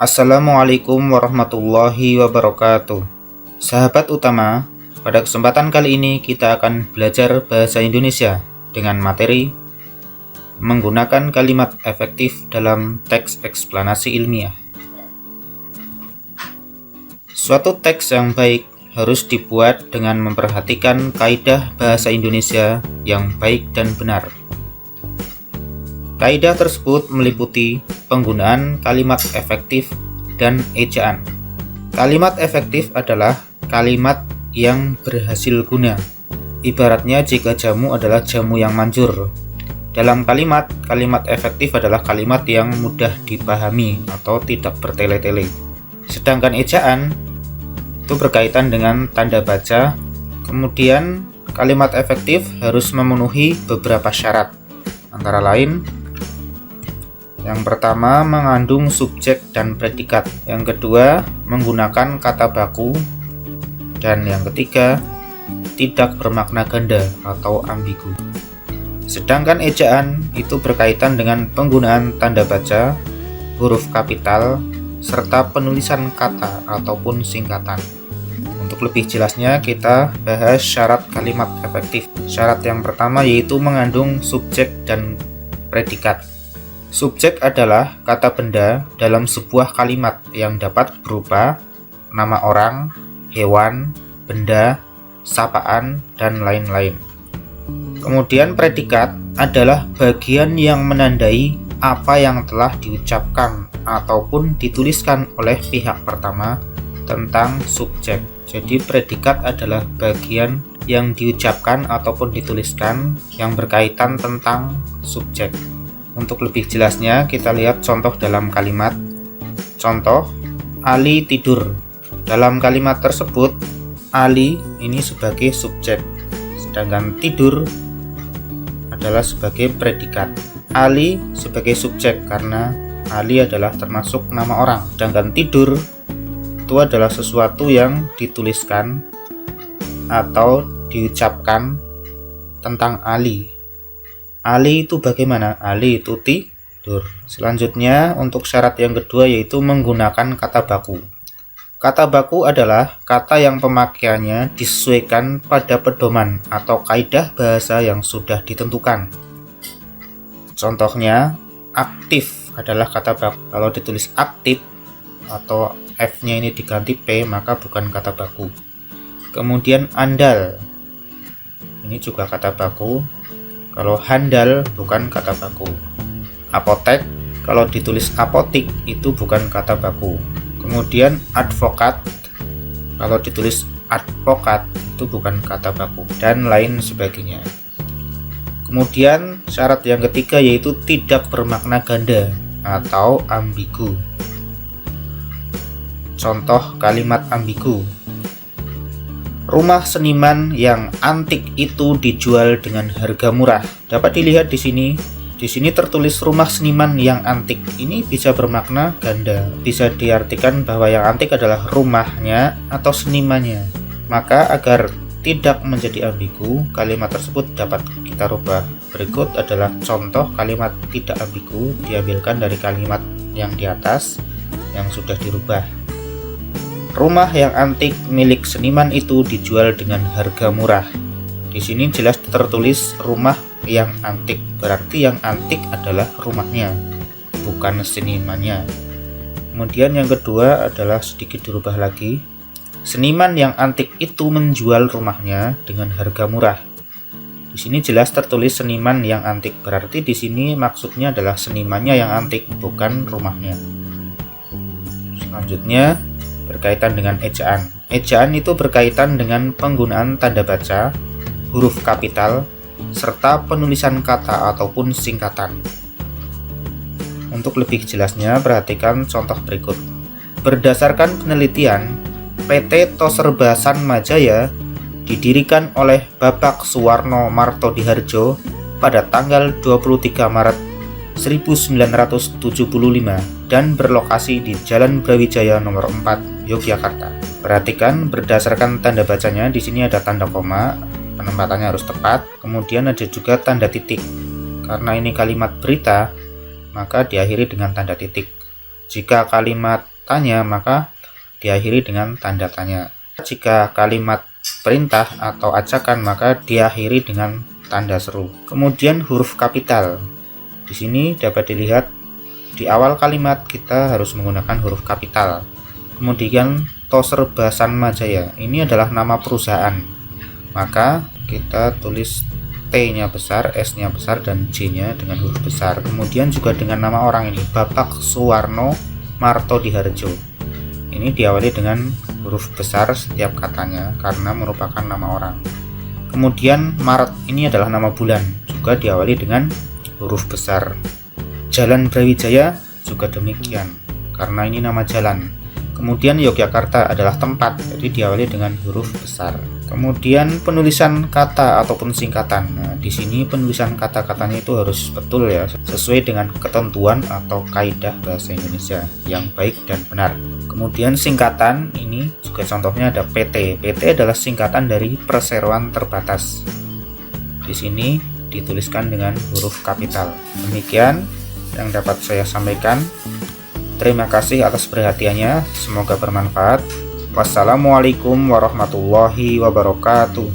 Assalamualaikum warahmatullahi wabarakatuh. Sahabat utama, pada kesempatan kali ini kita akan belajar bahasa Indonesia dengan materi menggunakan kalimat efektif dalam teks eksplanasi ilmiah. Suatu teks yang baik harus dibuat dengan memperhatikan kaidah bahasa Indonesia yang baik dan benar. Kaidah tersebut meliputi penggunaan kalimat efektif dan ejaan. Kalimat efektif adalah kalimat yang berhasil guna. Ibaratnya jika jamu adalah jamu yang manjur. Dalam kalimat efektif adalah kalimat yang mudah dipahami atau tidak bertele-tele. Sedangkan ejaan itu berkaitan dengan tanda baca. Kemudian kalimat efektif harus memenuhi beberapa syarat. Antara lain, yang pertama, mengandung subjek dan predikat. Yang kedua, menggunakan kata baku. Dan yang ketiga, tidak bermakna ganda atau ambigu. Sedangkan ejaan itu berkaitan dengan penggunaan tanda baca, huruf kapital, serta penulisan kata ataupun singkatan. Untuk lebih jelasnya, kita bahas syarat kalimat efektif. Syarat yang pertama yaitu mengandung subjek dan predikat. Subjek adalah kata benda dalam sebuah kalimat yang dapat berupa nama orang, hewan, benda, sapaan, dan lain-lain. Kemudian predikat adalah bagian yang menandai apa yang telah diucapkan ataupun dituliskan oleh pihak pertama tentang subjek. Jadi predikat adalah bagian yang diucapkan ataupun dituliskan yang berkaitan tentang subjek. Untuk lebih jelasnya, kita lihat contoh dalam kalimat. Contoh, Ali tidur. Dalam kalimat tersebut, Ali ini sebagai subjek, sedangkan tidur adalah sebagai predikat. Ali sebagai subjek karena Ali adalah termasuk nama orang, sedangkan tidur itu adalah sesuatu yang dituliskan atau diucapkan tentang Ali. Ali itu bagaimana? Ali itu tidur. Selanjutnya, untuk syarat yang kedua yaitu menggunakan kata baku. Kata baku adalah kata yang pemakaiannya disesuaikan pada pedoman atau kaidah bahasa yang sudah ditentukan. Contohnya, aktif adalah kata baku. Kalau ditulis aktif atau F-nya ini diganti P, maka bukan kata baku. Kemudian andal, ini juga kata baku. Kalau handal bukan kata baku. Apotek, kalau ditulis apotik itu bukan kata baku. Kemudian advokat, kalau ditulis advokat itu bukan kata baku, dan lain sebagainya. Kemudian syarat yang ketiga yaitu tidak bermakna ganda atau ambigu. Contoh kalimat ambigu. Rumah seniman yang antik itu dijual dengan harga murah. Dapat dilihat di sini. Di sini tertulis rumah seniman yang antik. Ini bisa bermakna ganda. Bisa diartikan bahwa yang antik adalah rumahnya atau senimannya. Maka agar tidak menjadi ambigu, kalimat tersebut dapat kita rubah. Berikut adalah contoh kalimat tidak ambigu diambilkan dari kalimat yang di atas yang sudah dirubah. Rumah yang antik milik seniman itu dijual dengan harga murah. Di sini jelas tertulis rumah yang antik, berarti yang antik adalah rumahnya, bukan senimannya. Kemudian yang kedua adalah sedikit dirubah lagi. Seniman yang antik itu menjual rumahnya dengan harga murah. Di sini jelas tertulis seniman yang antik, berarti di sini maksudnya adalah senimannya yang antik, bukan rumahnya. Selanjutnya berkaitan dengan ejaan. Ejaan itu berkaitan dengan penggunaan tanda baca, huruf kapital, serta penulisan kata ataupun singkatan. Untuk lebih jelasnya, perhatikan contoh berikut. Berdasarkan penelitian, PT Toserbasan Majaya didirikan oleh Bapak Suwarno Martodiharjo pada tanggal 23 Maret 1975 dan berlokasi di Jalan Brawijaya nomor 4, Yogyakarta. Perhatikan berdasarkan tanda bacanya, di sini ada tanda koma, penempatannya harus tepat. Kemudian ada juga tanda titik. Karena ini kalimat berita, maka diakhiri dengan tanda titik. Jika kalimat tanya, maka diakhiri dengan tanda tanya. Jika kalimat perintah atau ajakan, maka diakhiri dengan tanda seru. Kemudian huruf kapital. Di sini dapat dilihat di awal kalimat kita harus menggunakan huruf kapital. Kemudian Toserba Sanmajaya, ini adalah nama perusahaan, maka kita tulis T-nya besar, S-nya besar, dan J-nya dengan huruf besar. Kemudian juga dengan nama orang ini, Bapak Suwarno Martodiharjo. Ini diawali dengan huruf besar setiap katanya karena merupakan nama orang. Kemudian Maret, ini adalah nama bulan, juga diawali dengan huruf besar. Jalan Brawijaya juga demikian, karena ini nama jalan. Kemudian Yogyakarta adalah tempat, jadi diawali dengan huruf besar. Kemudian penulisan kata ataupun singkatan. Nah, di sini penulisan kata-katanya itu harus betul ya, sesuai dengan ketentuan atau kaidah bahasa Indonesia yang baik dan benar. Kemudian singkatan ini juga contohnya ada PT. PT adalah singkatan dari perseroan terbatas. Di sini dituliskan dengan huruf kapital. Demikian yang dapat saya sampaikan. Terima kasih atas perhatiannya, semoga bermanfaat. Wassalamualaikum warahmatullahi wabarakatuh.